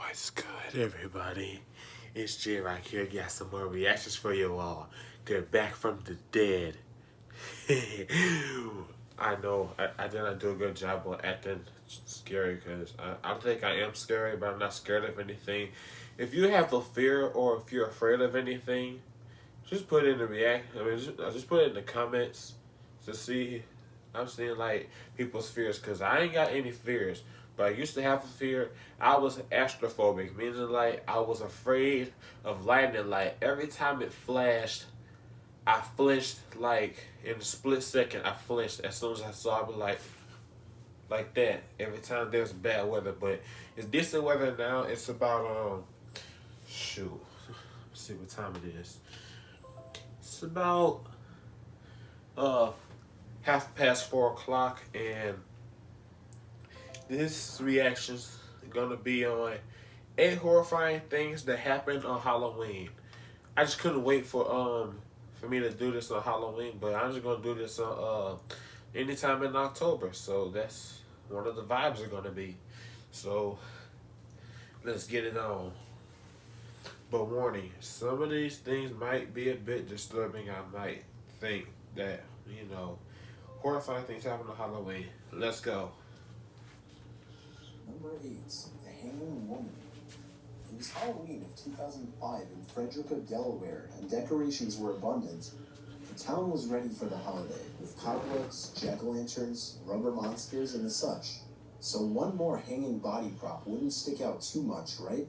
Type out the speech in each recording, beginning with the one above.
What's good, everybody? It's J Rock here. Got some more reactions for you all. They're back from the dead. I know I did not do a good job on acting scary because I don't think I am scary, but I'm not scared of anything. If you have a fear or if you're afraid of anything, just put it in the just put it in the comments to see. I'm seeing like people's fears because I ain't got any fears. But I used to have a fear. I was astrophobic, meaning like I was afraid of lightning. Like every time it flashed, I flinched. Like in a split second, I flinched as soon as I saw it. Like that. Every time there's bad weather, but it's decent weather now. It's about shoot. Let's see what time it is. It's about uh 4:30, and this reaction's gonna be on 8 horrifying things that happened on Halloween. I just couldn't wait for me to do this on Halloween, but I'm just gonna do this on anytime in October. So that's one of the vibes are gonna be. So let's get it on. But warning, some of these things might be a bit disturbing. I might think that, horrifying things happen on Halloween. Let's go. Number 8, The Hanging Woman. It was Halloween of 2005 in Frederica, Delaware, and decorations were abundant. The town was ready for the holiday, with cobwebs, jack-o'-lanterns, rubber monsters, and the such. So one more hanging body prop wouldn't stick out too much, right?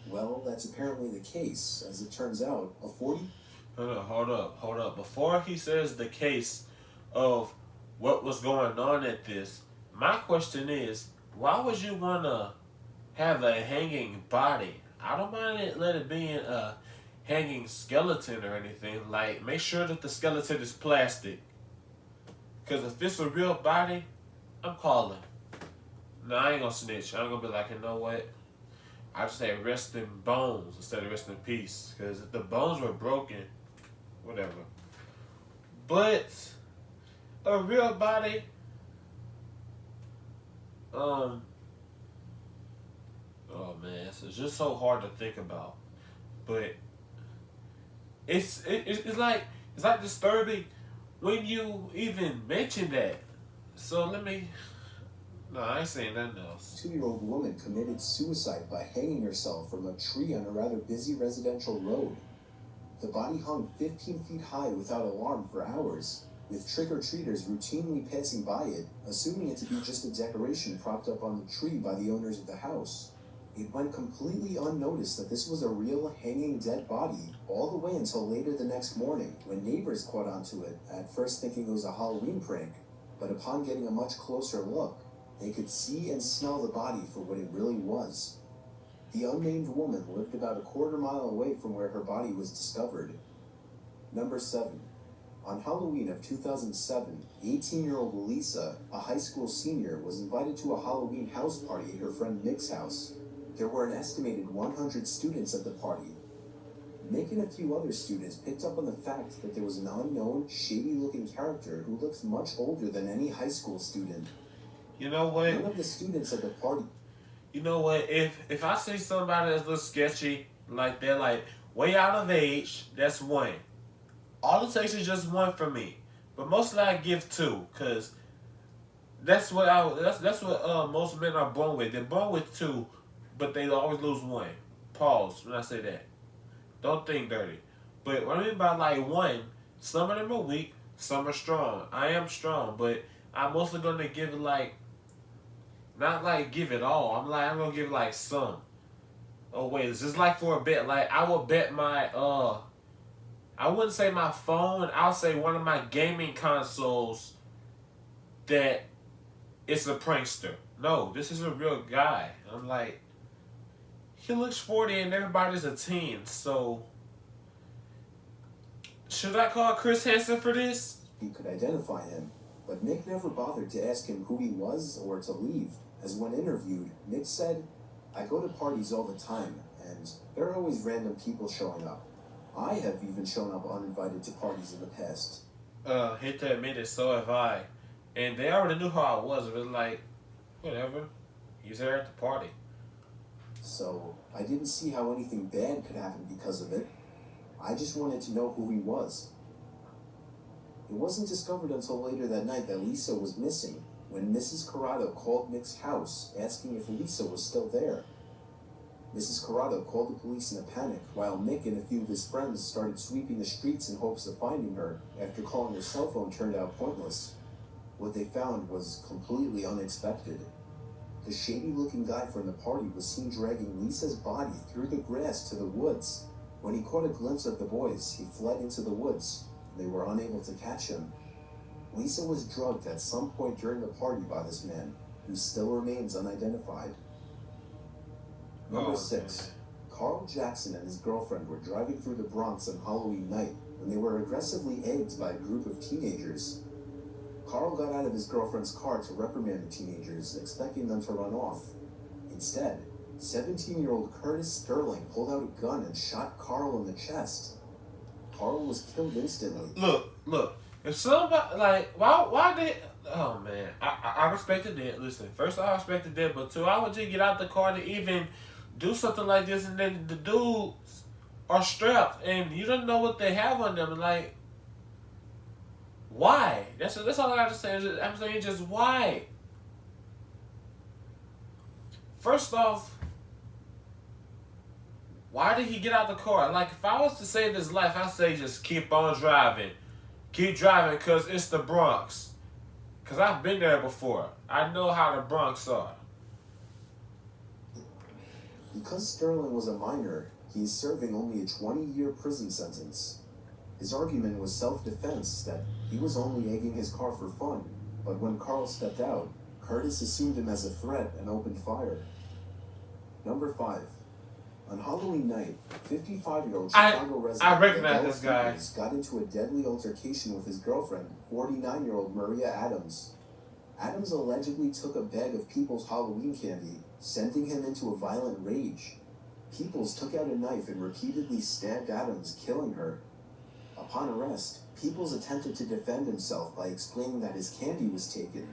Well, that's apparently the case. As it turns out, a 40... Hold up. Before he says the case of what was going on at this, my question is, why would you want to have a hanging body? I don't mind let it be in a hanging skeleton or anything. Like, make sure that the skeleton is plastic. Because if it's a real body, I'm calling. No, I ain't gonna snitch. I'm gonna be like, you know what? I just say rest in bones instead of rest in peace. Because if the bones were broken, whatever. But a real body, oh man, it's just so hard to think about. But it's like disturbing when you even mention that. So no, I ain't saying nothing else. 2-year-old woman committed suicide by hanging herself from a tree on a rather busy residential road. The body hung 15 feet high without alarm for hours, with trick-or-treaters routinely passing by it, assuming it to be just a decoration propped up on the tree by the owners of the house. It went completely unnoticed that this was a real hanging dead body, all the way until later the next morning, when neighbors caught onto it, at first thinking it was a Halloween prank, but upon getting a much closer look, they could see and smell the body for what it really was. The unnamed woman lived about a quarter-mile away from where her body was discovered. Number 7. On Halloween of 2007, 18-year-old Lisa, a high school senior, was invited to a Halloween house party at her friend Nick's house. There were an estimated 100 students at the party. Nick and a few other students picked up on the fact that there was an unknown, shady-looking character who looked much older than any high school student. You know what? None of the students at the party... You know what? If I see somebody that's a little sketchy, like they're like way out of age, that's one. All it takes is just one for me. But mostly I give 2, cause that's what most men are born with. They're born with 2, but they always lose 1. Pause when I say that. Don't think dirty. But what I mean by like 1, some of them are weak, some are strong. I am strong, but I'm mostly gonna give it like, not like give it all. I'm gonna give it like some. Oh wait, it's just like for a bet. Like I will bet my I wouldn't say my phone, I'll say one of my gaming consoles that it's a prankster. No, this is a real guy. I'm like, he looks 40 and everybody's a teen, so should I call Chris Hansen for this? He could identify him, but Nick never bothered to ask him who he was or to leave, as when interviewed, Nick said, "I go to parties all the time, and there are always random people showing up. I have even shown up uninvited to parties in the past." Hate to admit it, so have I. And they already knew how I was, but like, whatever. He's there at the party. Some so I didn't see how anything bad could happen because of it. I just wanted to know who he was. It wasn't discovered until later that night that Lisa was missing, when Mrs. Corrado called Mick's house asking if Lisa was still there. Mrs. Corrado called the police in a panic, while Mick and a few of his friends started sweeping the streets in hopes of finding her, after calling her cell phone turned out pointless. What they found was completely unexpected. The shady-looking guy from the party was seen dragging Lisa's body through the grass to the woods. When he caught a glimpse of the boys, he fled into the woods. They were unable to catch him. Lisa was drugged at some point during the party by this man, who still remains unidentified. Number 6. Carl Jackson and his girlfriend were driving through the Bronx on Halloween night when they were aggressively egged by a group of teenagers. Carl got out of his girlfriend's car to reprimand the teenagers, expecting them to run off. Instead, 17-year-old Curtis Sterling pulled out a gun and shot Carl in the chest. Carl was killed instantly. Look. If somebody, like, why did... Oh, man. I respected that. Listen, first I respected that, but two, I would just get out the car to even do something like this, and then the dudes are strapped, and you don't know what they have on them. Like, why? That's all I got to say. I'm saying just why? First off, why did he get out the car? Like, if I was to save his life, I'd say just keep on driving. Keep driving, because it's the Bronx. Because I've been there before. I know how the Bronx are. Because Sterling was a minor, he is serving only a 20-year prison sentence. His argument was self-defense, that he was only egging his car for fun, but when Carl stepped out, Curtis assumed him as a threat and opened fire. Number 5. On Halloween night, 55-year-old Chicago resident I recognize this guy. got into a deadly altercation with his girlfriend, 49-year-old Maria Adams. Adams allegedly took a bag of Peoples' Halloween candy, sending him into a violent rage. Peoples took out a knife and repeatedly stabbed Adams, killing her. Upon arrest, Peoples attempted to defend himself by explaining that his candy was taken.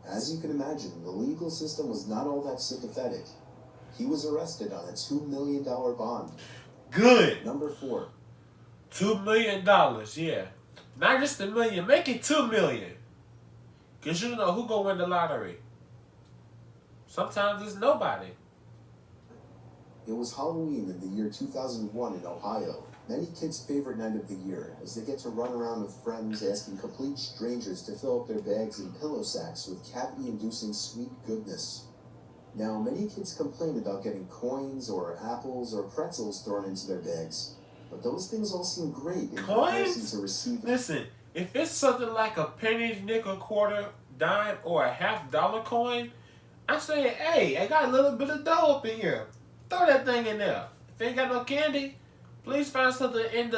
As you can imagine, the legal system was not all that sympathetic. He was arrested on a $2 million bond. Good. Number 4. $2 million, yeah. Not just $1 million, make it $2 million. Because you don't know who gonna win the lottery. Sometimes it's nobody. It was Halloween in the year 2001 in Ohio. Many kids' favorite night of the year, as they get to run around with friends asking complete strangers to fill up their bags and pillow sacks with cavity-inducing sweet goodness. Now, many kids complain about getting coins or apples or pretzels thrown into their bags, but those things all seem great in comparison to receiving. Listen, if it's something like a penny, nickel, quarter, dime, or a $half coin, I'm saying, hey, I got a little bit of dough up in here. Throw that thing in there. If you ain't got no candy, please find something in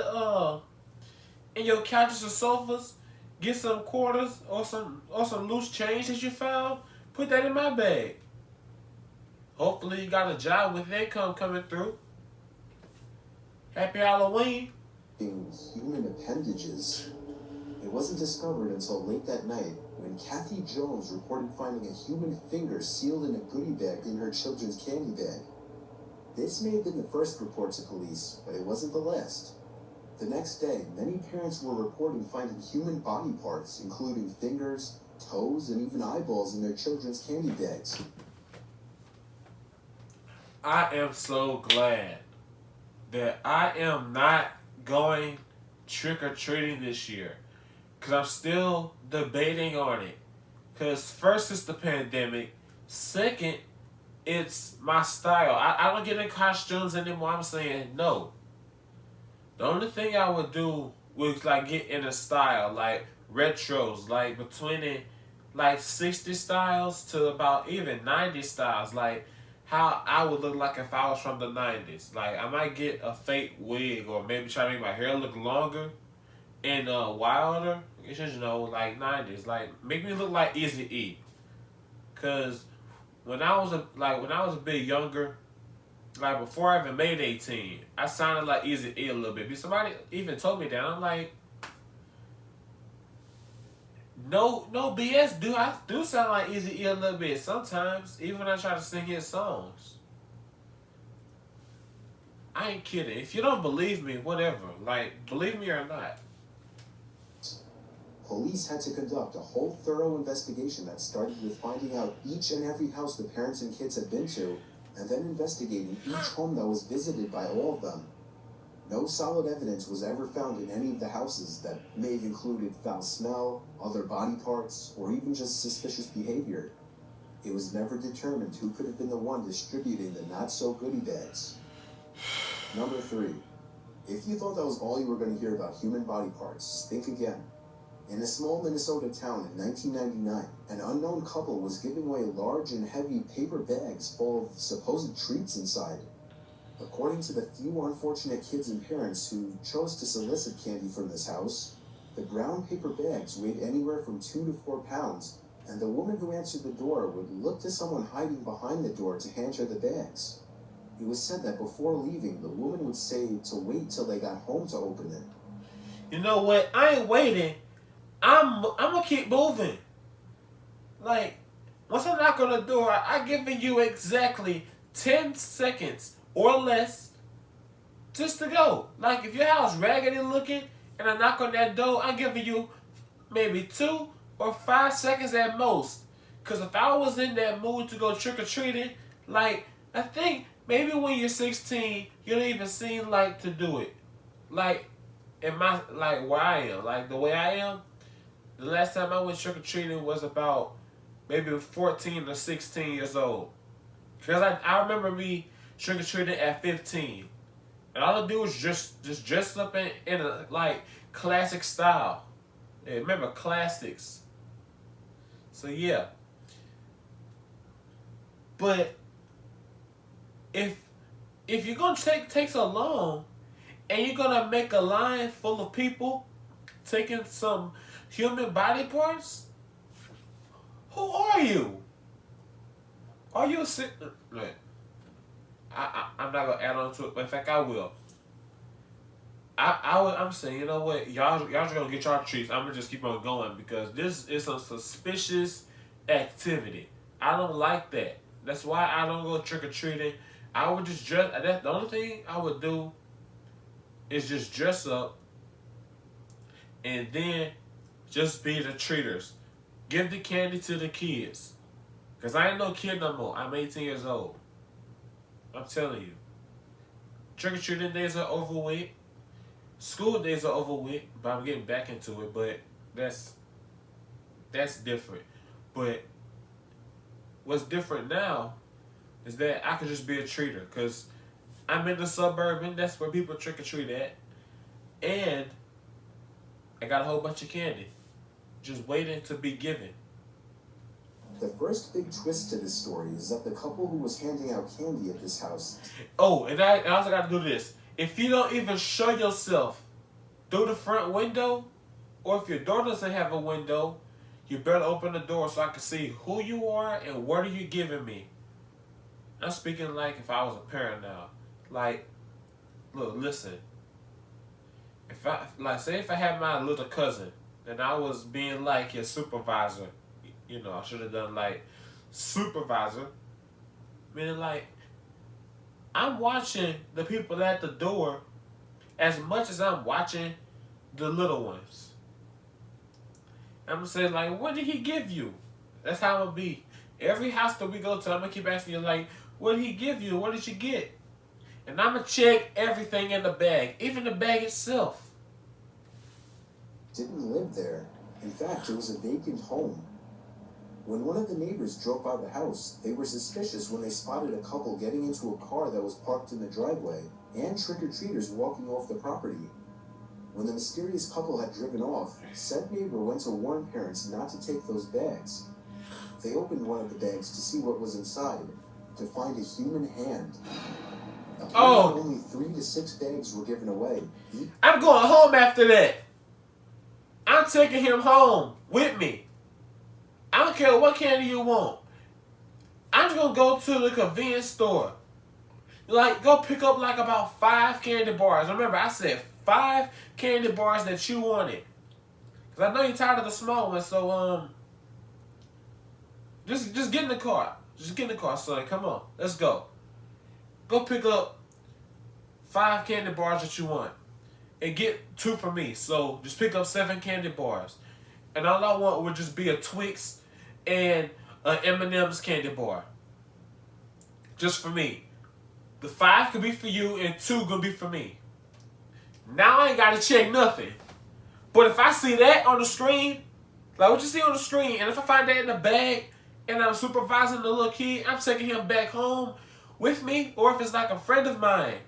your couches or sofas. Get some quarters or some loose change that you found. Put that in my bag. Hopefully you got a job with income coming through. Happy Halloween. Human appendages. It wasn't discovered until late that night when Kathy Jones reported finding a human finger sealed in a goodie bag in her children's candy bag. This may have been the first report to police, but it wasn't the last. The next day, many parents were reporting finding human body parts, including fingers, toes, and even eyeballs in their children's candy bags. I am so glad that I am not going trick-or-treating this year. Because I'm still debating on it. Because first, it's the pandemic. Second, it's my style. I don't get in costumes anymore. I'm saying no. The only thing I would do was like get in a style. Like retros. Like between the, like 60 styles to about even 90 styles. Like how I would look like if I was from the 90s. Like I might get a fake wig or maybe try to make my hair look longer and wilder. It's just, you know, like 90s. Like make me look like Eazy-E. Cause when I was a bit younger, like before I even made 18, I sounded like Eazy-E a little bit. But somebody even told me that. I'm like, no BS. I do sound like Eazy-E a little bit sometimes, even when I try to sing his songs. I ain't kidding. If you don't believe me, whatever. Like, believe me or not. Police had to conduct a whole thorough investigation that started with finding out each and every house the parents and kids had been to, and then investigating each home that was visited by all of them. No solid evidence was ever found in any of the houses that may have included foul smell, other body parts, or even just suspicious behavior. It was never determined who could have been the one distributing the not-so-goodie bags. Number 3. If you thought that was all you were going to hear about human body parts, think again. In a small Minnesota town in 1999, an unknown couple was giving away large and heavy paper bags full of supposed treats inside. According to the few unfortunate kids and parents who chose to solicit candy from this house, the brown paper bags weighed anywhere from 2 to 4 pounds, and the woman who answered the door would look to someone hiding behind the door to hand her the bags. It was said that before leaving, the woman would say to wait till they got home to open it. You know what? I ain't waiting. I'm gonna keep moving. Like, once I knock on the door, I giving you exactly 10 seconds or less just to go. Like, if your house raggedy looking and I knock on that door, I'm giving you maybe 2 or 5 seconds at most. Because if I was in that mood to go trick-or-treating, like, I think maybe when you're 16, you don't even seem like to do it. Like, like where I am, like the way I am, the last time I went trick-or-treating was about maybe 14 or 16 years old. Because I remember me trick-or-treating at 15. And all I do was just dress up in a, like, classic style. Yeah, remember, classics. So, yeah. But if you're going to take so long and you're going to make a line full of people taking some human body parts, who are you? Are you a sick? Look, I'm not going to add on to it. In fact, I will. I'm saying, you know what? Y'all just going to get y'all treats. I'm going to just keep on going because this is some suspicious activity. I don't like that. That's why I don't go trick-or-treating. I would just dress. The only thing I would do is just dress up and then just be the treaters. Give the candy to the kids. Because I ain't no kid no more. I'm 18 years old. I'm telling you. Trick-or-treating days are over with. School days are over with. But I'm getting back into it. But that's different. But what's different now is that I could just be a treater. Because I'm in the suburban. That's where people trick-or-treat at. And I got a whole bunch of candy. Just waiting to be given. The first big twist to this story is that the couple who was handing out candy at this house... Oh, and I also got to do this. If you don't even show yourself through the front window, or if your door doesn't have a window, you better open the door so I can see who you are and what are you giving me. I'm speaking like if I was a parent now. Like, look, listen. If I had my little cousin and I was being like his supervisor, you know, I should have done like supervisor. Meaning like, I'm watching the people at the door as much as I'm watching the little ones. I'm gonna say like, what did he give you? That's how I'm gonna be. Every house that we go to, I'm gonna keep asking you like, what did he give you? What did you get? And I'm gonna check everything in the bag, even the bag itself. Didn't live there. In fact, it was a vacant home. When one of the neighbors drove by the house, they were suspicious when they spotted a couple getting into a car that was parked in the driveway and trick-or-treaters walking off the property. When the mysterious couple had driven off, said neighbor went to warn parents not to take those bags. They opened one of the bags to see what was inside, to find a human hand. Apparently, only 3 to 6 bags were given away. I'm going home after that. I'm taking him home with me. I don't care what candy you want. I'm just going to go to the convenience store. Like, go pick up like about 5 candy bars. Remember, I said 5 candy bars that you wanted. Because I know you're tired of the small ones, so, just get in the car. Just get in the car, son. Come on. Let's go. Go pick up 5 candy bars that you want. And get 2 for me. So just pick up 7 candy bars. And all I want would just be a Twix and an M&M's candy bar. Just for me. The 5 could be for you and 2 gonna be for me. Now I ain't gotta check nothing. But if I see that on the screen, like what you see on the screen, and if I find that in the bag and I'm supervising the little kid, I'm taking him back home with me, or if it's like a friend of mine,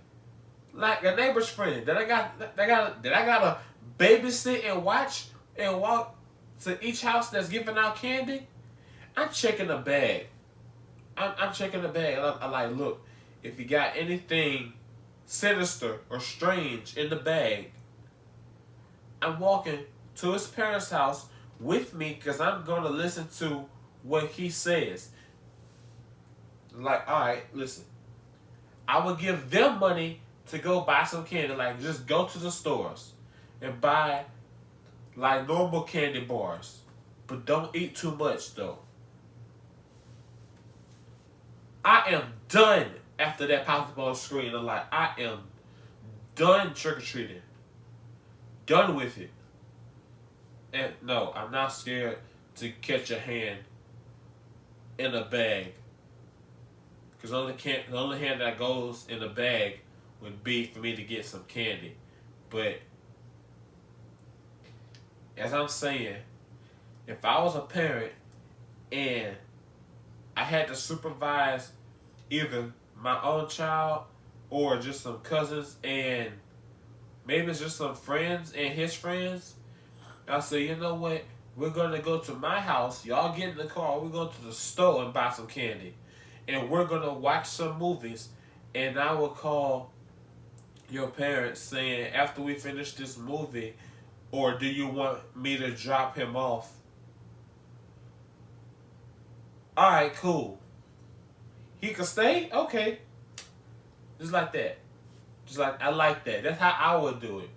like a neighbor's friend that I gotta babysit and watch and walk to each house that's giving out candy, I'm checking the bag. I'm checking the bag. I'm like, look, if you got anything sinister or strange in the bag, I'm walking to his parents' house with me because I'm going to listen to what he says. Like, all right, listen. I would give them money to go buy some candy. Like, just go to the stores and buy, like, normal candy bars. But don't eat too much, though. I am done after that popped up on the screen. I'm like, I am done trick-or-treating. Done with it. And no, I'm not scared to catch a hand in a bag. Because the only hand that goes in the bag would be for me to get some candy. But as I'm saying, if I was a parent and I had to supervise either my own child or just some cousins and maybe it's just some friends and his friends, I'll say, you know what? We're going to go to my house. Y'all get in the car. We're going to the store and buy some candy. And we're going to watch some movies. And I will call your parents saying, after we finish this movie, or do you want me to drop him off? All right, cool. He can stay? Okay. Just like that. Just like, I like that. That's how I would do it.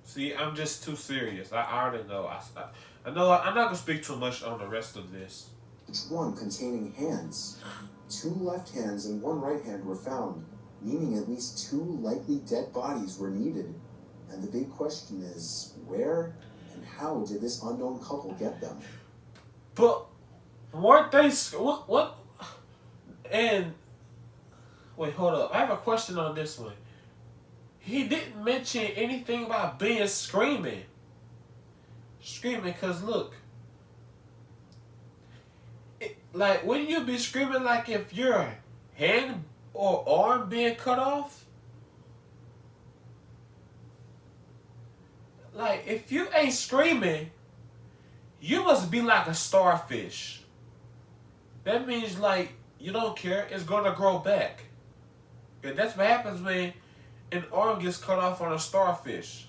See, I'm just too serious. I already know. I know I'm not going to speak too much on the rest of this. Each one containing hands. 2 left hands and 1 right hand were found, meaning at least 2 likely dead bodies were needed. And the big question is, where and how did this unknown couple get them? But weren't they... What? And... Wait, hold up. I have a question on this one. He didn't mention anything about being screaming. Screaming, because look. Like, wouldn't you be screaming like if your hand or arm being cut off? Like, if you ain't screaming, you must be like a starfish. That means, like, you don't care. It's going to grow back. And that's what happens when an arm gets cut off on a starfish.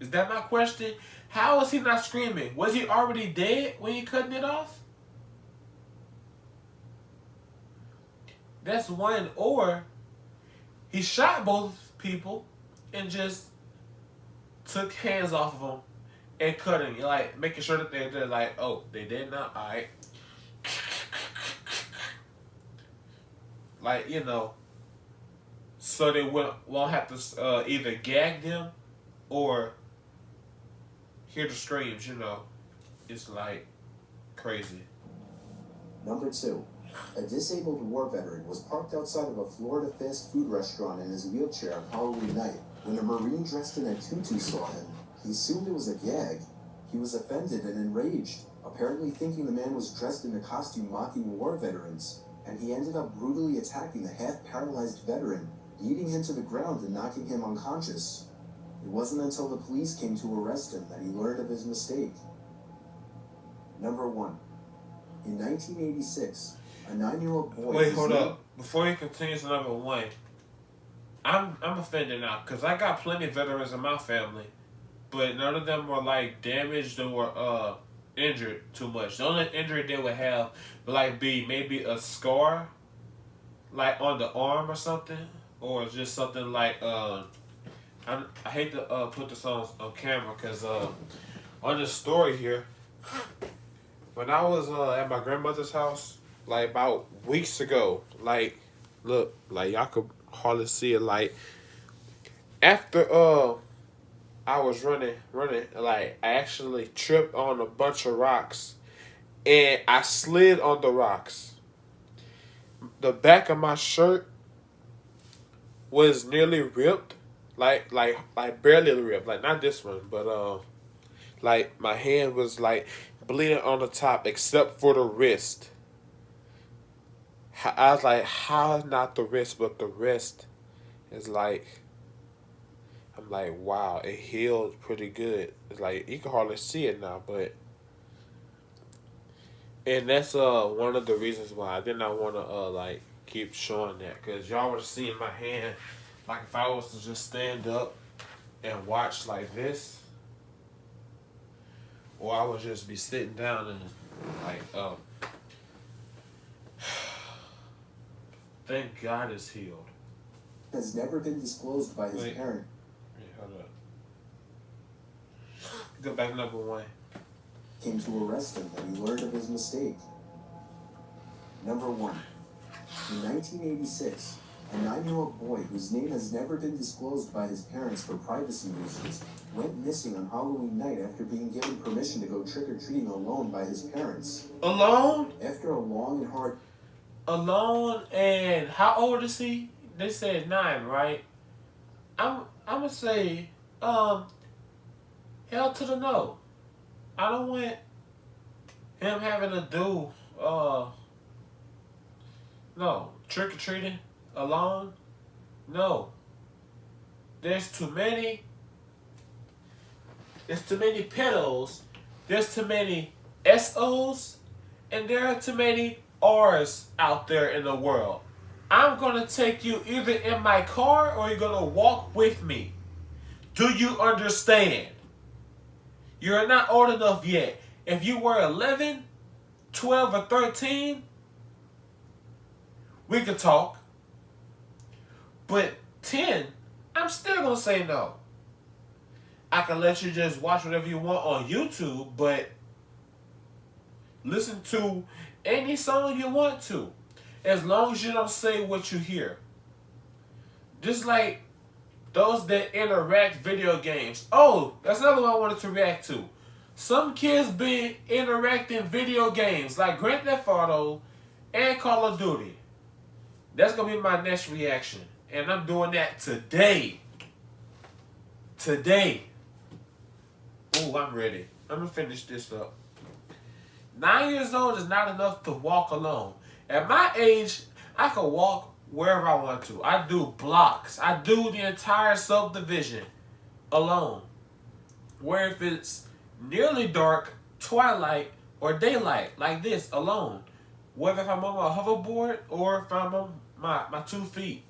Is that my question? How is he not screaming? Was he already dead when he cutting it off? That's one. Or he shot both people and just took hands off of them and cut him. Like, making sure that they're like, oh, they did not? Alright. Like, you know, so they won't have to either gag them or hear the screams, you know. It's like crazy. Number 2. A disabled war veteran was parked outside of a Florida fast food restaurant in his wheelchair on Halloween night. When a Marine dressed in a tutu saw him, he assumed it was a gag. He was offended and enraged, apparently thinking the man was dressed in a costume mocking war veterans, and he ended up brutally attacking the half-paralyzed veteran, beating him to the ground and knocking him unconscious. It wasn't until the police came to arrest him that he learned of his mistake. Number 1. In 1986, a 9-year-old boy... Wait, hold up. Before you continue to number 1, I'm offended now, because I got plenty of veterans in my family, but none of them were, like, damaged or injured too much. The only injury they would have would, like, be maybe a scar, like, on the arm or something, or just something like, I hate to put this on camera, because on this story here, when I was at my grandmother's house, like, about weeks ago, like, Look, like y'all could hardly see it. Like after I was running, like I actually tripped on a bunch of rocks and I slid on the rocks. The back of my shirt was nearly ripped, like barely ripped, like not this one, but like my hand was like bleeding on the top except for the wrist. I was like, how not the wrist, but the wrist is like, I'm like, wow, it healed pretty good. It's like you can hardly see it now, but and that's one of the reasons why I did not want to like keep showing that, because y'all would have seen my hand, like if I was to just stand up and watch like this, or I would just be sitting down and like thank God it's healed. Has never been disclosed by his parent. Wait, hold up. Go back to number 1. Came to arrest him and he learned of his mistake. Number 1. In 1986, a 9-year-old boy whose name has never been disclosed by his parents for privacy reasons went missing on Halloween night after being given permission to go trick-or-treating alone by his parents. Alone? After a long and hard... Alone, and how old is he? They said 9, right? I'm gonna say, hell to the no. I don't want him having to do, no, trick-or-treating alone. No. There's too many pedos, there's too many SOs, and there are too many R's out there in the world. I'm gonna take you either in my car or you're gonna walk with me. Do you understand? You're not old enough yet. If you were 11, 12, or 13, we could talk. But 10, I'm still gonna say no. I can let you just watch whatever you want on YouTube, but listen to any song you want to, as long as you don't say what you hear. Just like those that interact video games. Oh, that's another one I wanted to react to. Some kids been interacting video games like Grand Theft Auto and Call of Duty. That's gonna be my next reaction, and I'm doing that today. Today. Ooh, I'm ready. I'm gonna finish this up. 9 years old is not enough to walk alone. At my age, I can walk wherever I want to. I do blocks. I do the entire subdivision alone. Where if it's nearly dark, twilight, or daylight, like this, alone. Whether if I'm on my hoverboard or if I'm on my 2 feet.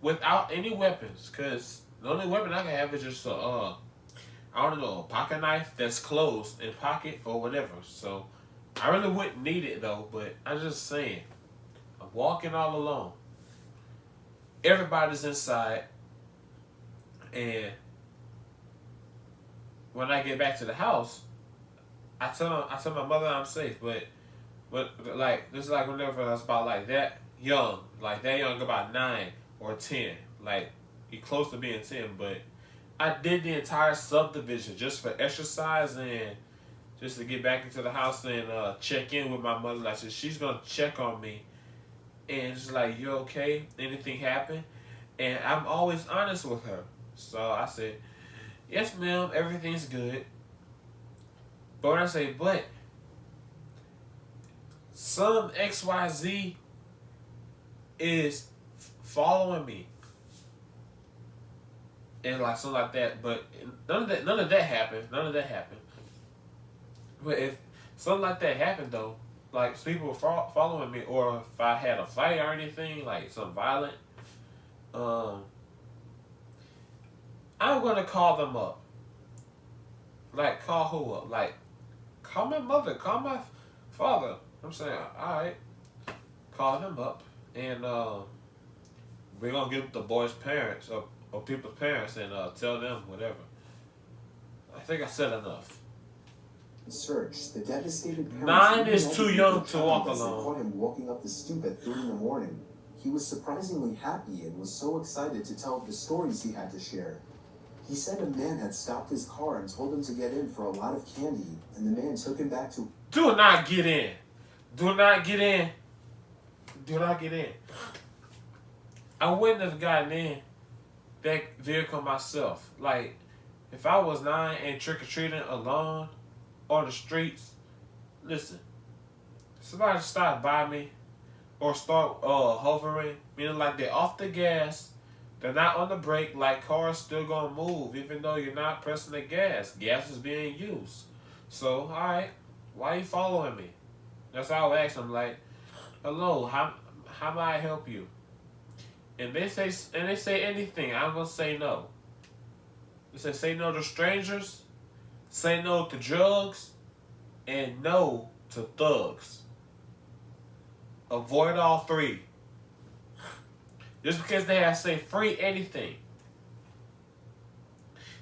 Without any weapons. Because the only weapon I can have is just I don't know, a pocket knife that's closed in pocket or whatever. So I really wouldn't need it though, but I'm just saying, I'm walking all alone. Everybody's inside, and when I get back to the house, I tell my mother I'm safe. But like this is like whenever I was about like that young, about 9 or 10, like he close to being 10, but I did the entire subdivision just for exercise and just to get back into the house and check in with my mother. Like, so she's gonna check on me and just like, you okay? Anything happen? And I'm always honest with her. So I said, yes, ma'am, everything's good. But when I say, but some XYZ is following me. And like something like that, but none of that happened. But if something like that happened though, like people were following me, or if I had a fight or anything, like something violent, I'm gonna call them up. Like call who up? Like call my mother, call my father. I'm saying, all right, call them up, and we're gonna get the boy's parents or people's parents and tell them whatever. I think I said enough. Search. The devastated parents 9 is too young to walk as they alone. caught him walking up the stoop at 3 in the morning. He was surprisingly happy and was so excited to tell the stories he had to share. He said a man had stopped his car and told him to get in for a lot of candy, and the man took him back to... Do not get in. Do not get in. Do not get in. I wouldn't have gotten in that vehicle myself. Like, if I was 9 and trick-or-treating alone on the streets, listen, somebody stop by me or start hovering, meaning like they're off the gas, they're not on the brake, like cars still gonna move even though you're not pressing the gas. Gas is being used. So, alright, why are you following me? That's how I ask them, like, hello, how may I help you? And they say anything, I'm gonna say no. They say no to strangers, say no to drugs, and no to thugs. Avoid all three. Just because they have say free anything.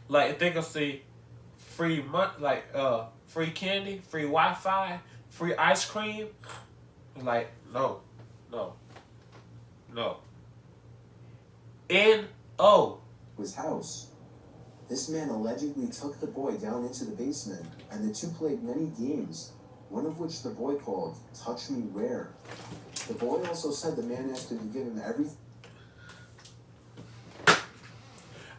Like if they can say free free candy, free Wi-Fi, free ice cream, like no. N-O. his house. This man allegedly took the boy down into the basement, and the two played many games, one of which the boy called Touch Me Where. The boy also said the man asked him to give him everything.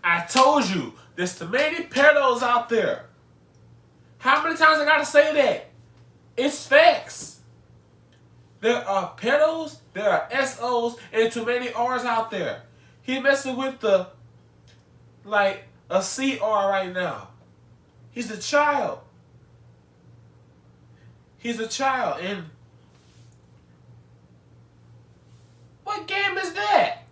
I told you, there's too many pedos out there. How many times I gotta say that? It's facts. There are pedos, there are SOs, and too many R's out there. He messing with a CR right now. He's a child. He's a child, and what game is that?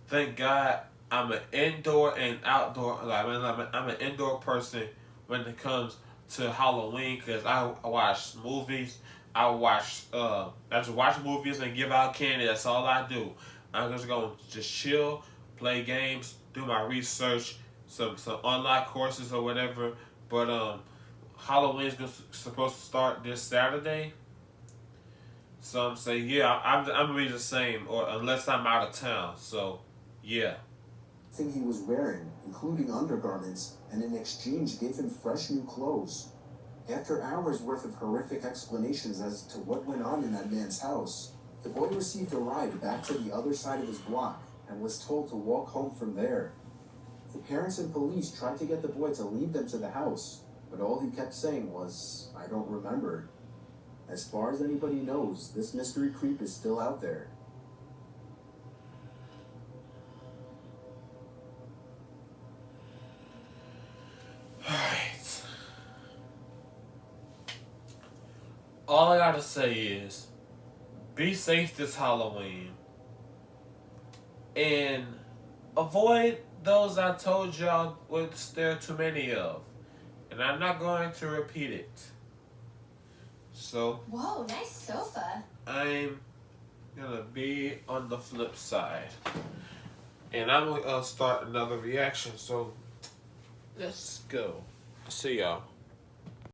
Thank God I'm an indoor and outdoor. I'm an indoor person when it comes to Halloween because I watch movies. I just watch movies and give out candy. That's all I do. I'm just gonna chill, play games, do my research, some online courses or whatever. But Halloween's supposed to start this Saturday. So I'm saying, yeah, I'm gonna be the same, or unless I'm out of town. So yeah. Thing he was wearing, including undergarments, and in exchange gave him fresh new clothes. After hours worth of horrific explanations as to what went on in that man's house, the boy received a ride back to the other side of his block and was told to walk home from there. The parents and police tried to get the boy to lead them to the house, but all he kept saying was, "I don't remember." As far as anybody knows, this mystery creep is still out there. Alright. All I gotta say is, be safe this Halloween. And avoid those I told y'all there are too many of. And I'm not going to repeat it. So, whoa, nice sofa. I'm gonna be on the flip side. And I'm gonna start another reaction. So, let's go. See y'all.